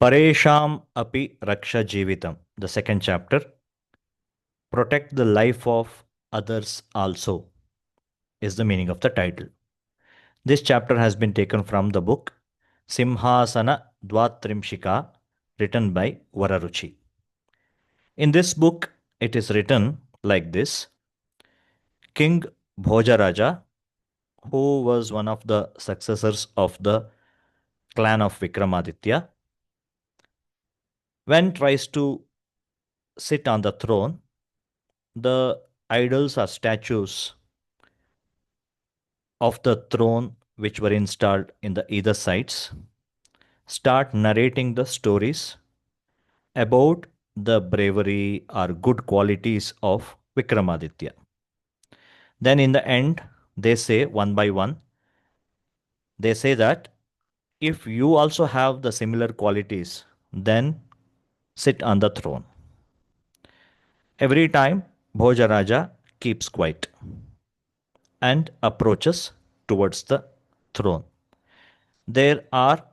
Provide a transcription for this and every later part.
Paresham api raksha jeevitam. The second chapter. Protect the life of others also is the meaning of the title. This chapter has been taken from the book Simhasana Dvatrimshika, written by Vararuchi. In this book, it is written like this: King Bhojaraja, who was one of the successors of the clan of Vikramaditya, when tries to sit on the throne, the idols or statues of the throne which were installed in the either sides start narrating the stories about the bravery or good qualities of Vikramaditya. Then in the end, they say one by one, they say that if you also have the similar qualities, then sit on the throne. Every time, Bhojaraja keeps quiet and approaches towards the throne. There are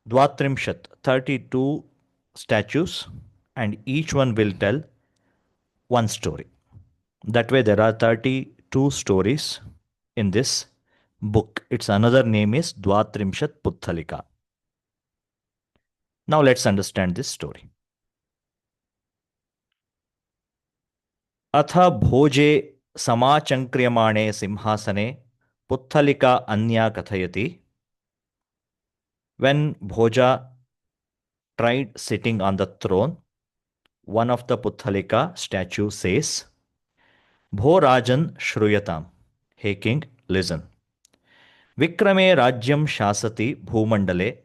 Dvatrimshat, 32 statues, and each one will tell one story. That way, there are 32 stories in this book. Its another name is Dvatrimshat Puthalika. Now, let's understand this story. अथ भोजे समाचङ्क्रियमाणे सिंहासने पुत्थलिका अन्या कथयति. When Bhoja tried sitting on the throne, one of the Puthalika statue says, Bho Rajan Shruyatam. Hey king, listen. Vikrame Rajyam Shasati Bhumandale.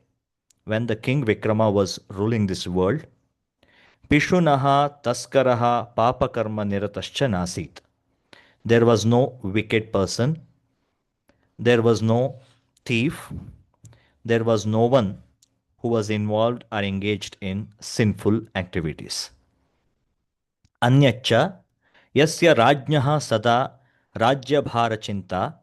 When the king Vikrama was ruling this world, Pishunaha Taskaraha Papakarma Niratascha Nasit. There was no wicked person, there was no thief, there was no one who was involved or engaged in sinful activities. Anyacha yasya rajnyaha sada rajyabharachinta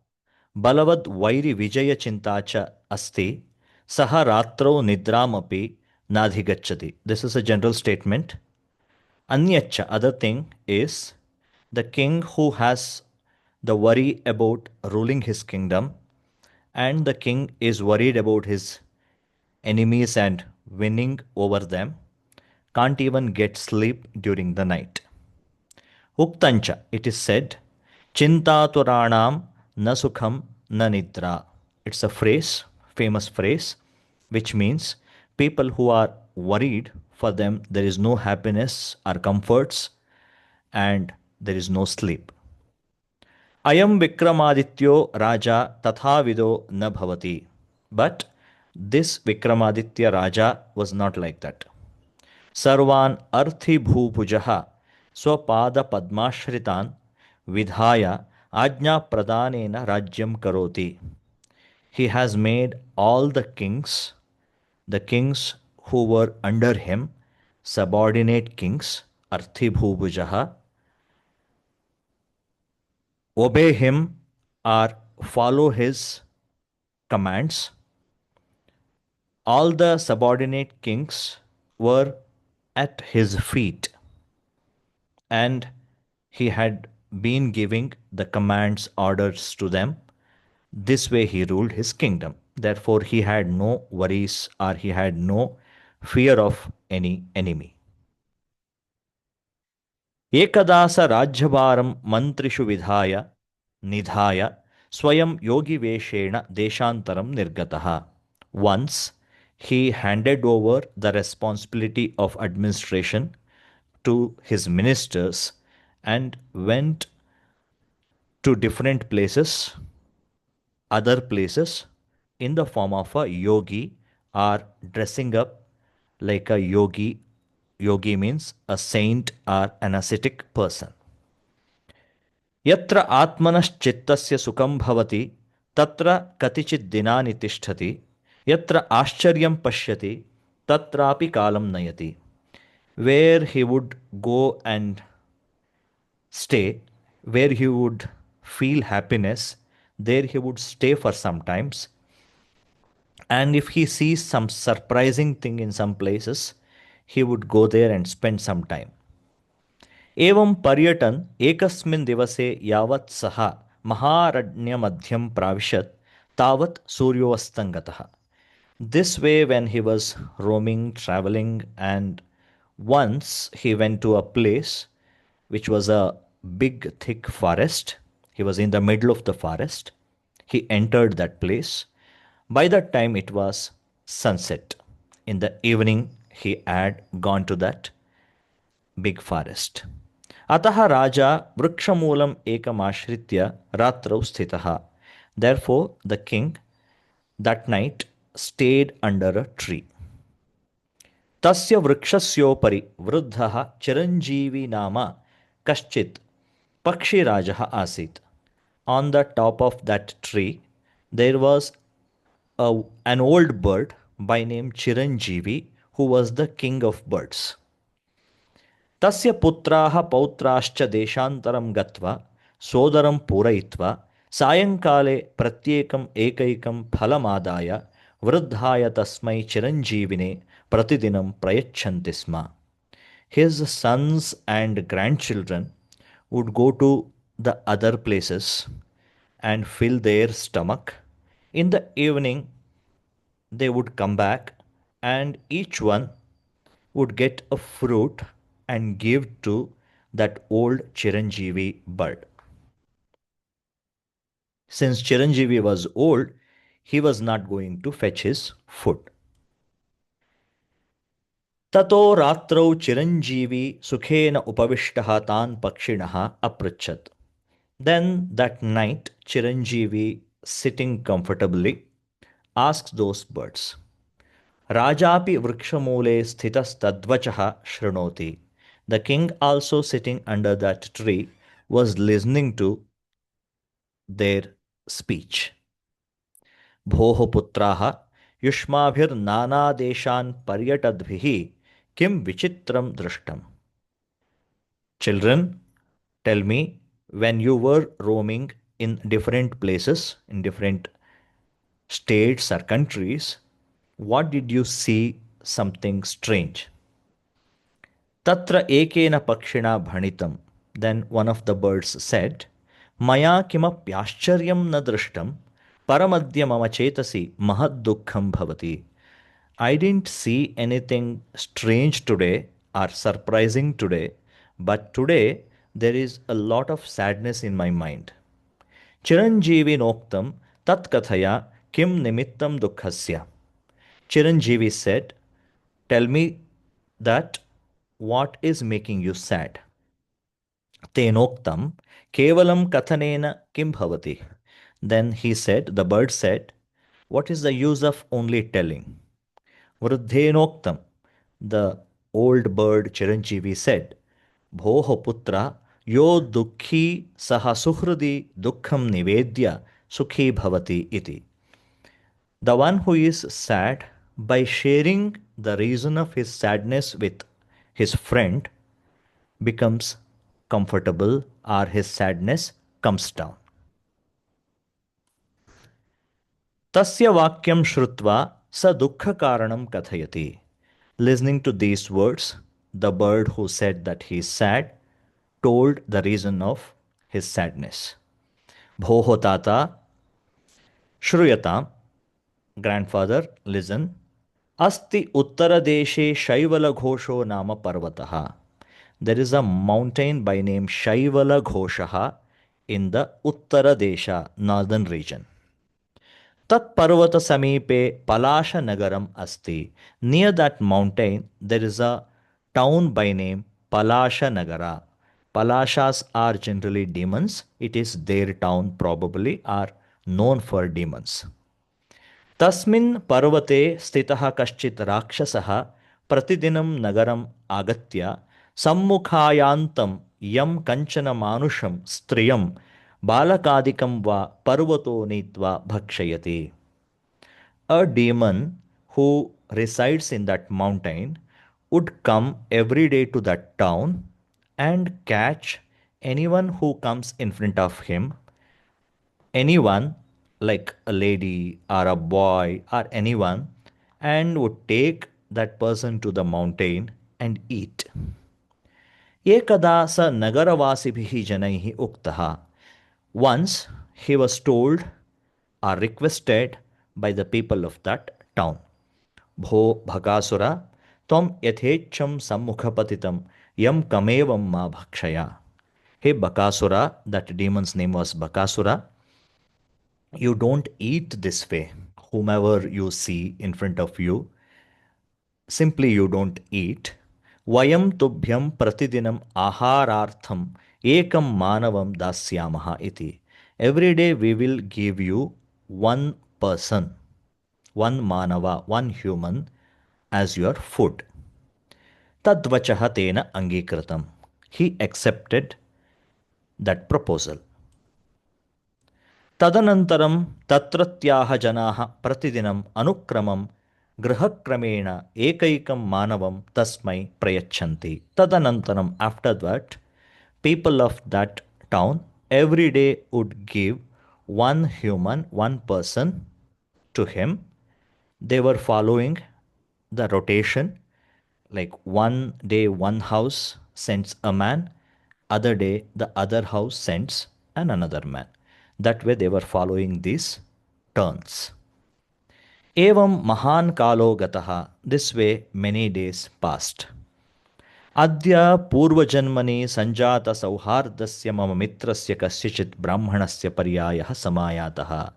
balavad vairi vijaya chinta cha asti saha ratro nidramapi nadhigachati. This is a general statement. Anyacha, other thing, is the king who has the worry about ruling his kingdom, and the king is worried about his enemies and winning over them, can't even get sleep during the night. Uktancha, it is said, Chintaturanam na sukham na nidra. It's a phrase, famous phrase, which means people who are worried, for them there is no happiness or comforts and there is no sleep. Ayam Vikramadityo Raja Tathavido na bhavati. But this Vikramaditya Raja was not like that. Sarvan arthi bhupujaha swapada padmashritan vidhaya ajna pradanena rajyam karoti. He has made all the kings who were under him, subordinate kings, arthi bhupujaha, obey him or follow his commands. All the subordinate kings were at his feet, and he had been giving the commands, orders to them. This way he ruled his kingdom. Therefore, he had no worries or he had no fear of any enemy. Ekadasa Rajyabharam Mantrishu Vidhaya Nidhaya Swayam Yogi Veshena Deshantaram Nirgataha. Once he handed over the responsibility of administration to his ministers and went to different places, other places, in the form of a yogi or dressing up like a yogi. Yogi means a saint or an ascetic person. Yatra atmanashchittasya sukham bhavati tatra katichit dinani tishtati yatra ascharyam pashyati tatrapi kalam nayati. Where he would go and stay, where he would feel happiness, there he would stay for some times. And if he sees some surprising thing in some places, he would go there and spend some time. एवं पर्यटन एकस्मिन् दिवसे यावत् सः महारण्यमध्यं प्राविशत् तावत् सूर्योऽस्तङ्गतः. This way, when he was roaming, traveling, and once he went to a place which was a big, thick forest, he was in the middle of the forest. He entered that place. By that time, it was sunset. In the evening, he had gone to that big forest. अतः राजा वृक्षमूलम् एकमाश्रित्य रात्रौ स्थितः. Therefore, the king that night stayed under a tree. तस्य वृक्षस्योपरि वृद्धः चिरञ्जीवी नाम कश्चित् पक्षिराजः आसीत्. On the top of that tree, there was an old bird by name Chiranjeevi, who was the king of birds. तस्य पुत्राः पौत्राश्च देशान्तरं गत्वा सोदरं पूरयित्वा सायङ्काले प्रत्येकम् एकैकं फलमादाय वृद्धाय तस्मै चिरञ्जीविने प्रतिदिनं प्रयच्छन्ति स्म. His sons and grandchildren would go to the other places and fill their stomach. In the evening, they would come back and each one would get a fruit and give to that old Chiranjeevi bird. Since Chiranjeevi was old, he was not going to fetch his food. ततो रात्रौ चिरञ्जीवी सुखेन उपविष्टः तान् पक्षिणः अपृच्छत्. Then that night Chiranjeevi, sitting comfortably, asked those birds. Rajapi vrikshamule sthitastadvachah shrunoti. The king, also sitting under that tree, was listening to their speech. भोः पुत्राः युष्माभिर्नानादेशान् पर्यटद्भिः किं विचित्रं दृष्टम्. Children, tell me, when you were roaming in different places, in different states or countries, what did you see something strange? Tatra ekena pakshina bhanitam. Then one of the birds said, Maya kimapyascharya na drishtam paramadya mama chetasi mahad dukkham bhavati. I didn't see anything strange today or surprising today, but today there is a lot of sadness in my mind. Chiranjeevi noktam tat kathaya kim nimittam dukkhasya. Chiranjeevi said, tell me that what is making you sad. Tenoktam kevalam kathanena kim bhavati. Then he said, the bird said, what is the use of only telling? Vruddhenoktam, the old bird Chiranjeevi said, Bhoho putra yo dukhi saha suhrudi dukkham nivedya sukhi bhavati iti. The one who is sad, by sharing the reason of his sadness with his friend, becomes comfortable or his sadness comes down. Tasya vakyam shrutva sa dukkha karanam kathayati. Listening to these words, the bird who said that he is sad told the reason of his sadness. Bhoho tata shruyatam. Grandfather, listen. Asti Uttaradeshe Shaivala Ghosho Nama Parvataha. There is a mountain by name Shaivala Ghoshaha in the Uttaradesha, northern region. Tat Parvata Samipe Palasha Nagaram Asti. Near that mountain, there is a town by name Palasha Nagara. Palashas are generally demons. It is their town, probably, are known for demons. तस्मिन् पर्वते स्थितः कश्चित् राक्षसः प्रतिदिनं नगरम् आगत्य सम्मुखायान्तं यं कञ्चन मानुषं स्त्रियं बालकादिकं वा पर्वतो नीत्वा भक्षयति. A demon who resides in that mountain would come every day to that town and catch anyone who comes in front of him, anyone like a lady or a boy or anyone, and would take that person to the mountain and eat. एकदा स नगरवासिभिः जनैः उक्तः. Once he was told or requested by the people of that town. भो भकासुर त्वं यथेच्छं सम्मुखपतितं यं कमेवं मा भक्षया. Hey Bakasura, that demon's name was Bakasura, you don't eat this way. Whomever you see in front of you, simply you don't eat. Vayam tubhyam pratidinam aharartham ekam manavam dasyamaha iti. Every day we will give you one person, one manava, one human as your food. Tadvachaha tena angikritam. He accepted that proposal. तदनन्तरं तत्रत्याः जनाः प्रतिदिनम् अनुक्रमं गृहक्रमेण एकैकं मानवं तस्मै प्रयच्छन्ति. तदनन्तरम् after that, people of that town every day would give one human, one person to him. They were following the rotation, like one day one house sends a man, other day the other house sends another man. That way they were following these turns. Evam mahan kalo gataha. This way many days passed. Adya पूर्वजन्मनि संजात सौहार्दस्य मम मित्रस्य कस्यचित् ब्राह्मणस्य पर्यायः समायातः.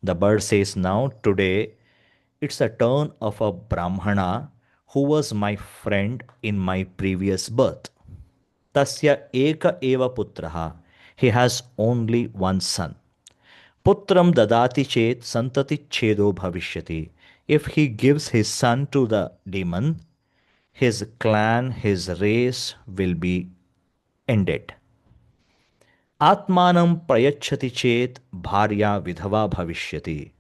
The bird says, now today it's a turn of a brahmana who was my friend in my previous birth. Tasya eka eva putraha. He has only one son. Putram dadati chet santati chedo bhavishyati. If he gives his son to the demon, his clan, his race will be ended. Atmanam prayachati chet bharya vidhava bhavishyati.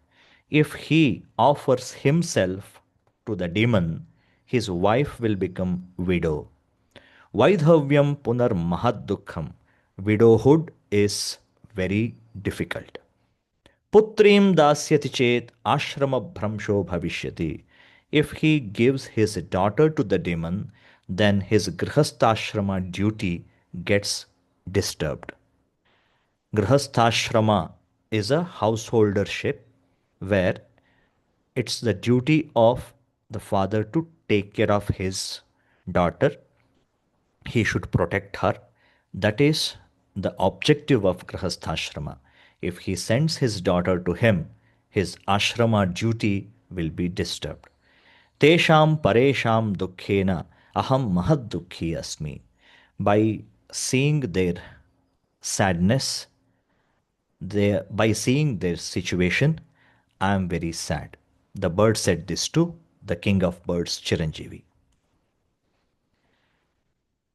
If he offers himself to the demon, his wife will become widow. Vaidhavyam punar mahad dukkham. Widowhood is very difficult. Putrim dasyati chet ashrama bhramsho bhavishyati. If he gives his daughter to the demon, then his grihastha duty gets disturbed. Grihastha is a householdership where it's the duty of the father to take care of his daughter. He should protect her. That is the objective of grihastha. If he sends his daughter to him, his ashrama duty will be disturbed. Tesham paresham dukkhena aham mahad dukhi asmi. By seeing their sadness, by seeing their situation, I am very sad. The bird said this to the king of birds, Chiranjeevi.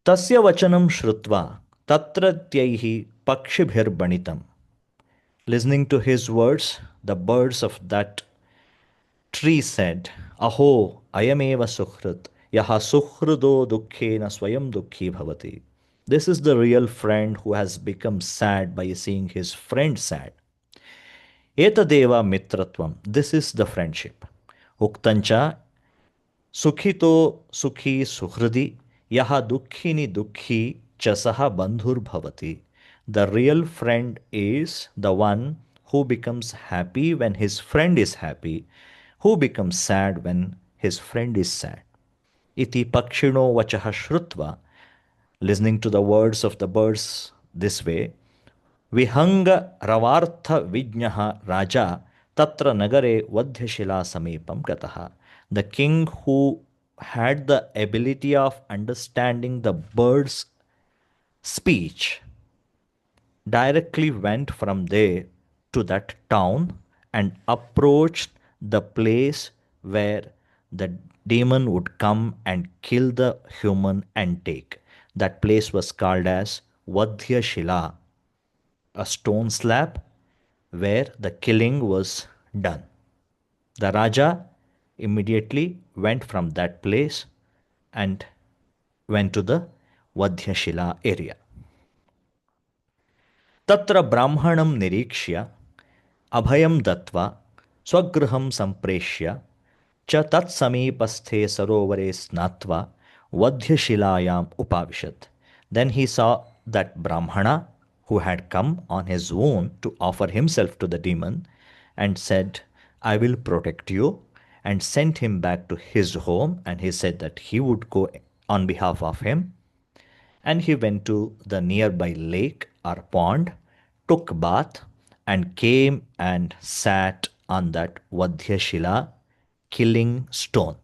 Tasya vachanam shrutva tatratyaihi pakshibhirbanitam. Listening to his words, the birds of that tree said, Aho, ayameva sukhrut, yaha sukhrudo dukkhena swayam dukhi bhavati. This is the real friend who has become sad by seeing his friend sad. Etadeva mitratvam. This is the friendship. Uktancha sukhito sukhi sukhridi yaha dukkhini dukhi chasaha bandhur bhavati. The real friend is the one who becomes happy when his friend is happy, who becomes sad when his friend is sad. Iti pakshino vachaha shrutva. Listening to the words of the birds this way, Vihanga ravartha vijnaha raja tatra nagare vadhyashila samipam gataha. The king who had the ability of understanding the bird's speech directly went from there to that town and approached the place where the demon would come and kill the human and take. That place was called as Vadhyashila, a stone slab where the killing was done. The Raja immediately went from that place and went to the Vadhyashila area. Tatra brahmanam nirikshya अभयं दत्वा स्वगृहं सम्प्रेष्य च तत्समीपस्थे सरोवरे स्नात्वा वध्यशिलायाम् upavishat. Then he saw that Brahmana who had come on his own to offer himself to the demon and said, I will protect you, and sent him back to his home. And he said that he would go on behalf of him. And he went to the nearby lake or pond, took bath, and came and sat on that Vadhyashila killing stone.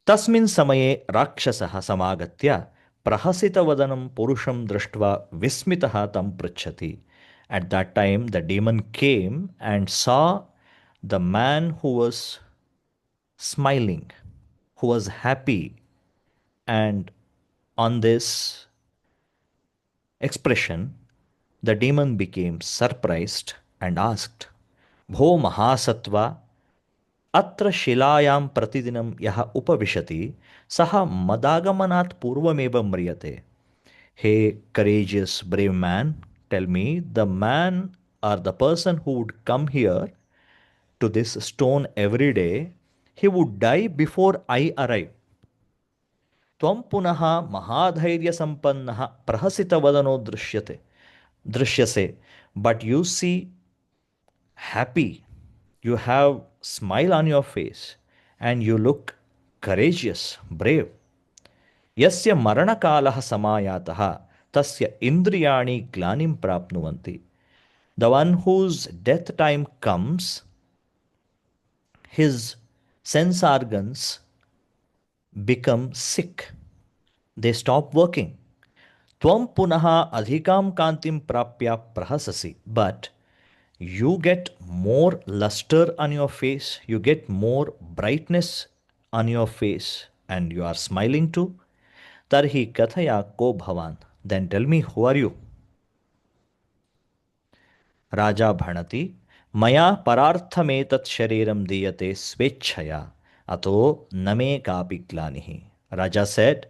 तस्मिन् समये राक्षसः समागत्य प्रहसितवदनं पुरुषं दृष्ट्वा विस्मितः तं पृच्छति. At that time, the demon came and saw the man who was smiling, who was happy, and on this expression, the demon became surprised and asked, Bho Mahasattva, अत्र शिलायां प्रतिदिनं यः उपविशति सः मदागमनात् पूर्वमेव म्रियते. Hey, courageous, brave man, tell me, the man or the person who would come here to this stone every day, he would die before I arrive. त्वं पुनः महाधैर्यसम्पन्नः प्रहसितवदनो दृश्यसे, but you see happy, you have smile on your face, and you look courageous, brave. यस्य मरणकालः समायातः तस्य इन्द्रियाणि ग्लानिं प्राप्नुवन्ति. The one whose death time comes, his sense organs become sick. They stop working. Tvam punaha adhikam kantim prapya prahasasi. But you get more luster on your face, you get more brightness on your face, and you are smiling too. Tarhi kathaya ko bhavan. Then tell me, who are you? Raja Bhanati, Maya pararthametat shariram diyate swechhaya, ato name kapi glanihi. Raja said,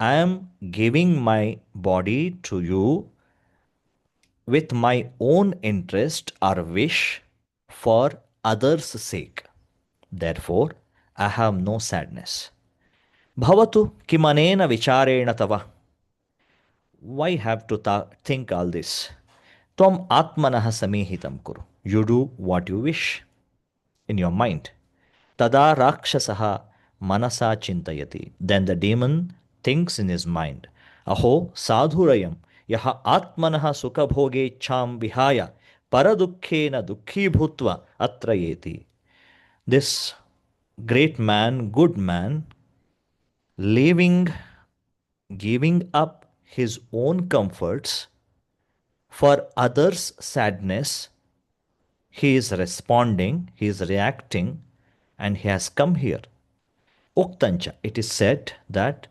I am giving my body to you with my own interest or wish for others' sake. Therefore, I have no sadness. Bhavatu kimanena vicharena tava. Why have to think all this? Tvam atmanaha samihitam kuru. You do what you wish in your mind. Tada rakshasaha manasa chintayati. Then the demon thinks in his mind, Aho sadhurayam yaha atmanaha sukhabhoge cham vihaya paradukkhena dukhi bhutva atrayeti. This great man, good man, leaving, giving up his own comforts for others' sadness, he is responding, he is reacting, and he has come here. Uktancha, it is said that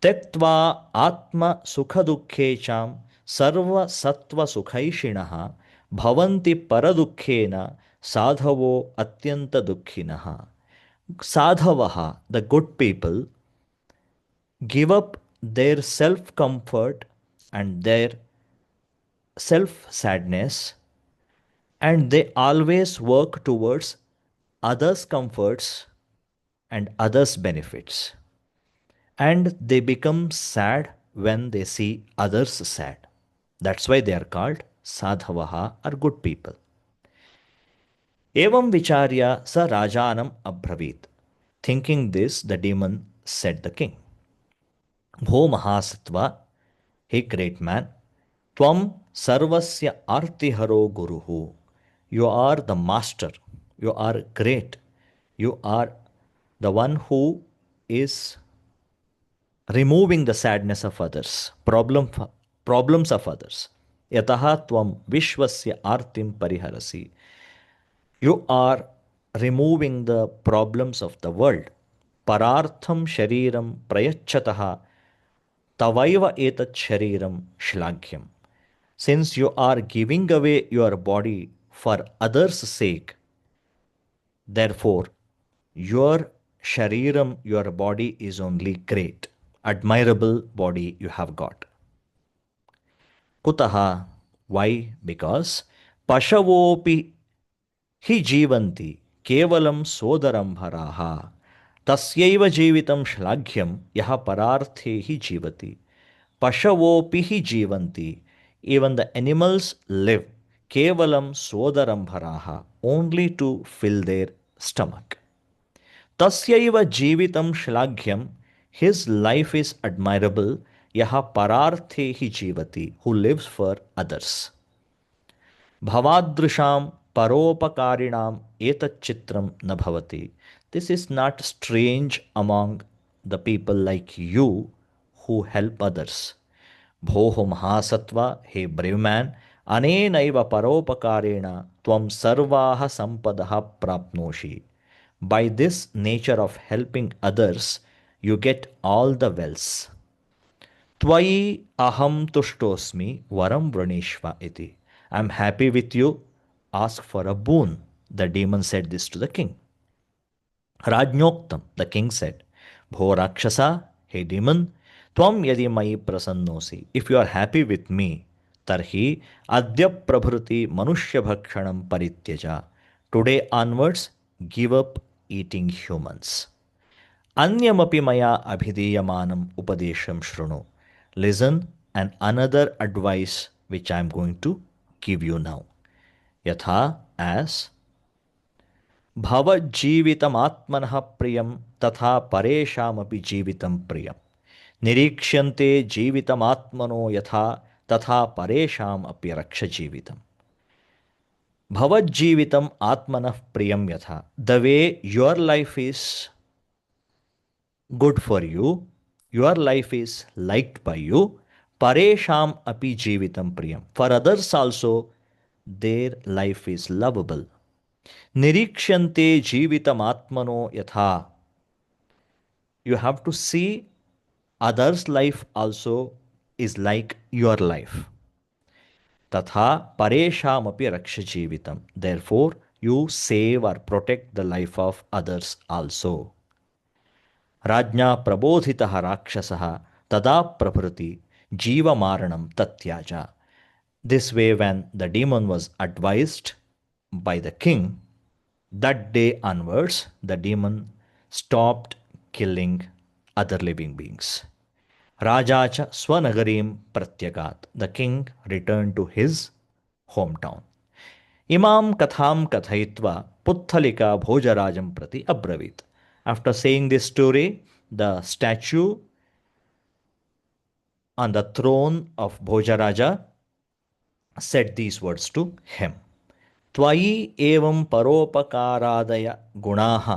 Tektva Atma Sukhadukkhecham Sarva Sattva Sukhaishinaha Bhavanti Paradukkhena Sadhavo Atyanta Dukkhinaha. Sadhavaha, the good people, give up their self comfort and their self sadness, and they always work towards others' comforts and others' benefits. And they become sad when they see others sad. That's why they are called sadhavaha, or good people. Evam vicharya sa rajanam abhravit. Thinking this, the demon said the king, Bho Mahasattva, he great man, Tvam sarvasya artiharo guruhu. You are the master. You are great. You are the one who is removing the sadness of others, problems of others. Yataha tvam vishwasya artim pariharasi. You are removing the problems of the world. Parartham shariram prayachataha tavaiva etat shariram shlaghyam. Since you are giving away your body for others' sake, therefore, your shariram, your body is only great, admirable body you have got. Kutaha, why? Because पशवोऽपि हि जीवन्ति केवलं सोदरम्भराः तस्यैव जीवितं श्लाघ्यं यः परार्थे हि जीवति पशवोऽपि हि जीवन्ति even the animals live kevalam sodarambharaha only to fill their stomach tasyaiva jeevitam shlaghyam his life is admirable yaha pararthe hi jeevati who lives for others भवादृशां परोपकारिणाम् एतच्चित्रं न भवति this is not strange among the people like you who help others भोः महासत्त्व हे brave man अनेनैव परोपकारेण त्वं सर्वाः संपदः प्राप्नोषि by this nature of helping others you get all the wealth त्वयि अहं तुष्टोऽस्मि वरं वृणीष्व इति I am happy with you. Ask for a boon. The demon said this to the king. Rajnyoktam, the king said, Bho Rakshasa, hey demon, Tvam yadi mai prasannosi. If you are happy with me, tarhi adya prabhruti manushya bhakshanam parityaja. Today onwards, give up eating humans. Anyamapi maya abhideyamanam upadesham shrunu. Listen and another advice which I am going to give you now. Yatha as भवज्जीवितमात्मनः प्रियं तथा परेषामपि जीवितं प्रियं निरीक्ष्यन्ते जीवितमात्मनो यथा तथा परेषाम् अपि रक्ष जीवितम् भवज्जीवितम् आत्मनः प्रियं यथा the way your life is good for you your life is liked by you परेषाम् अपि जीवितं प्रियं for others also their life is lovable निरीक्ष्यन्ते जीवितमात्मनो यथा you have to see others life also is like your life तथा परेषाम अपि रक्ष जीवितम therefore you save or protect the life of others also राज्ञा प्रबोधितः राक्षसः तदा प्रभृति जीवमारणं तत्याज this way when the demon was advised by the king that day onwards, the demon stopped killing other living beings. Raja cha swanagarim pratyagat. The king returned to his hometown. Imam katham kathayitva putthalika bhojarajam prati abravit. After saying this story, the statue on the throne of Bhojaraja said these words to him. त्वयि एवं परोपकारादय गुणाः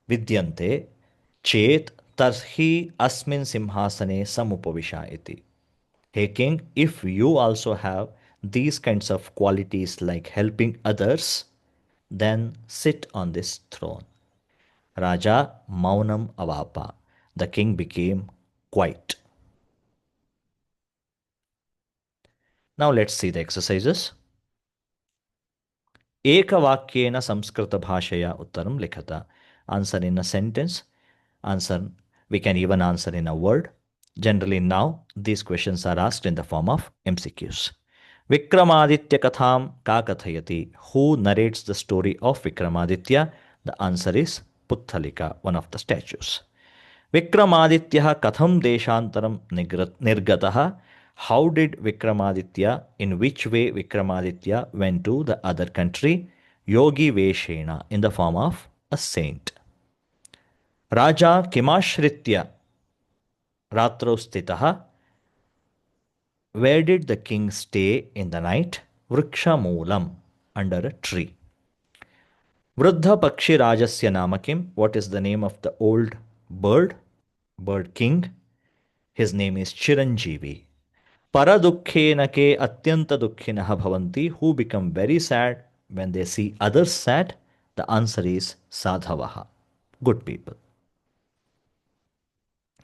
विद्यन्ते चेत् तर्हि अस्मिन् सिंहासने समुपविश इति हे king if you also have these kinds of qualities like helping others then sit on this throne raja maunam avapa the king became quiet now let's see the exercises एकवाक्येन संस्कृतभाषया उत्तरं लिखत answer in a sentence answer we can even answer in a word generally now these questions are asked in the form of MCQs Vikramaditya कथां का कथयति who narrates the story of Vikramaditya the answer is पुत्तलिका one of the statues विक्रमादित्यः कथं देशान्तरं निर्गतः how did Vikramaditya, in which way Vikramaditya went to the other country? Yogi Veshena, in the form of a saint. Raja Kimashritya Ratrostitaha, where did the king stay in the night? Vriksha Moolam, under a tree. Vruddha Pakshi Rajasya Namakim, what is the name of the old bird king? His name is Chiranjeevi. Paradukkhena ke atyanta dukkhinah bhavanti, who become very sad when they see others sad. The answer is sadhavaha, good people.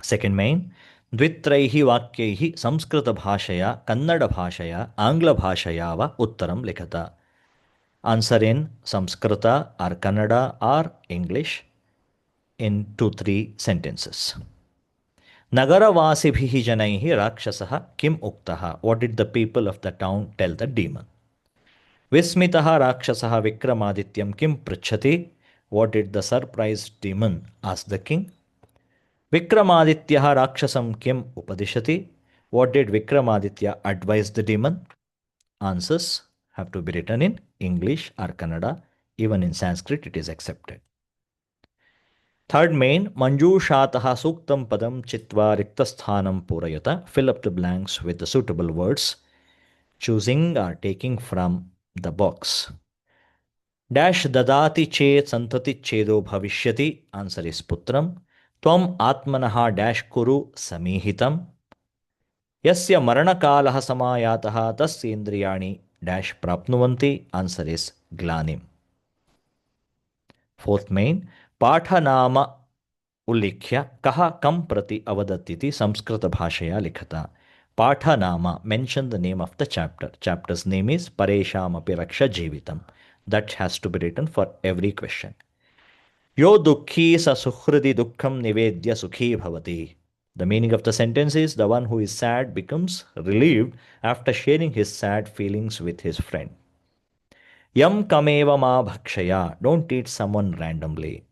Second main, द्वित्रैः वाक्यैः संस्कृतभाषया कन्नडभाषया आङ्ग्लभाषया वा उत्तरं लिखत. Answer in Samskrita or Kannada or English in 2-3 sentences. Nagaravasiभिः जनैः राक्षसः किम् उक्तः? What did the people of the town tell the demon? विस्मितः राक्षसः विक्रमादित्यं किं पृच्छति? What did the surprised demon ask the king? विक्रमादित्यः राक्षसं किम् उपदिशति? What did Vikramaditya advise the demon? Answers have to be written in English or Kannada. Even in Sanskrit it is accepted. Third main, Manjushatah Suktam Padam Chitva Riktasthanam Purayata. Fill up the blanks with the suitable words, choosing or taking from the box. Dash dadati chet santati chedo bhavishyati. Answer is putram. Tvam atmanaha dash kuru samihitam. Yasya maranakalaha samayataha tasya indriyani dash prapnuvanti. Answer is glanim. Fourth main, पाठनाम उल्लिख्य कः कं प्रति अवदत्ति संस्कृत भाषया लिखता. पाठनाम, mention the name of the chapter. Chapter's name is परेषामपि रक्ष जीवितम्. That has to be written for every question. यो दुःखी स सुहृदि दुःखं निवेद्य सुखी भवति. The meaning of the sentence is the one who is sad becomes relieved after sharing his sad feelings with his friend. Yam kameva ma bhakshaya. Don't eat someone randomly.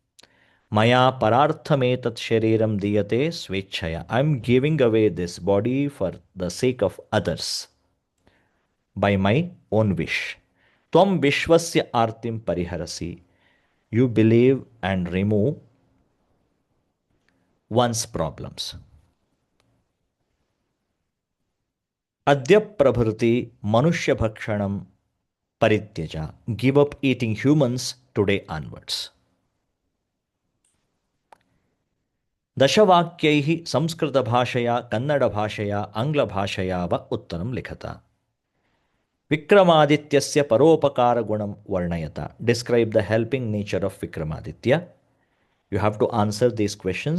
Maya pararthametat shariram diyate swechhaya. I'm giving away this body for the sake of others, by my own wish. Tvam vishwasya artim pariharasi. You believe and remove one's problems. Adya prabhruti manushya bhakshanam parityaja. Give up eating humans today onwards. दशवाक्यैः संस्कृतभाषया कन्नडभाषया आङ्ग्लभाषया वा उत्तरं लिखता. विक्रमादित्यस्य परोपकारगुणं वर्णयता. Describe the helping nature of Vikramaditya. You have to answer these questions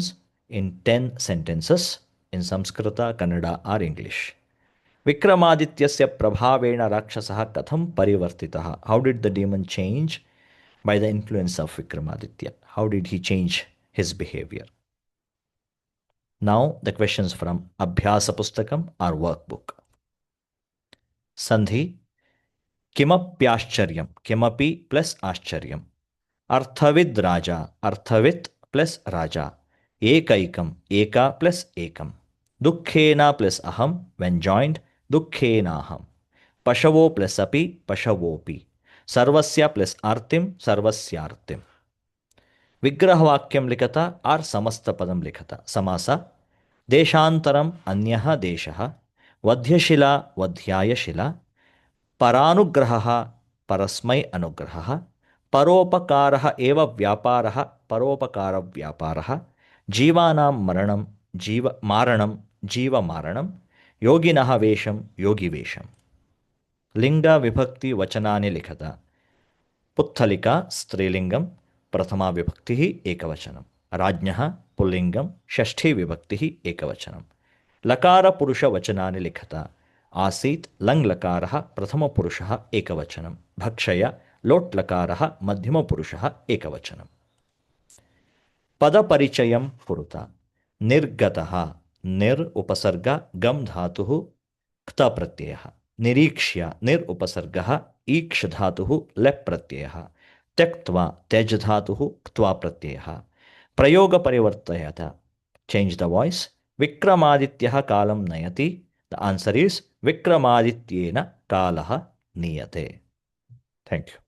in 10 sentences in Sanskrita, Kannada or English. विक्रमादित्यस्य प्रभावेण राक्षसः कथं परिवर्तितः? How did the demon change by the influence of Vikramaditya? How did he change his behavior? Now the questions from Abhyasa Pustakam or workbook. Sandhi. Kimapyascharya. Kimapi plus Ascharya. Arthavid Raja. Arthavit plus Raja. Ekaikam. Eka plus Ekam. Dukkhena plus Aham. When joined, Dukkhenaham. Pashavo plus Api. Pashavopi. Sarvasya plus Artim. Sarvasyartim. विग्रहवाक्यं लिखता और समस्तपदं लिखता. समास. देशान्तरम् अन्यः देशः. वध्यशिला वध्यायशिला. परानुग्रहः परस्मै अनुग्रहः. परोपकारः एव व्यापारः परोपकारव्यापारः. जीवानां मरणं जीवमारणं जीवमारणं. योगिनः वेषं योगिवेषं. लिंग विभक्ति वचनानि लिखता. पुत्थलिका स्त्रीलिंगं. प्रथमा विभक्तिः एकवचनं. राज्ञः पुल्लिंगं. षष्ठी विभक्तिः एकवचनं. लकारपुरुषवचनानि लिखता. आसीत् लङ्लकारः प्रथमपुरुषः एकवचनं. भक्षय लोट्लकारः मध्यमपुरुषः एकवचनं. पदपरिचयं कुरुता. निर्गतः. निर् उपसर्ग गम धातुः क्त प्रत्ययः. निरीक्ष्य. निर् उपसर्गः ईक्ष धातुः लेप् प्रत्ययः. त्यक्त्वा. त्यज धातुः क्त्वा प्रत्ययः. प्रयोग परिवर्तयत. Change the voice. विक्रमादित्यः कालं नयति. द आंसर इज विक्रमादित्येन कालः नीयते. Thank you.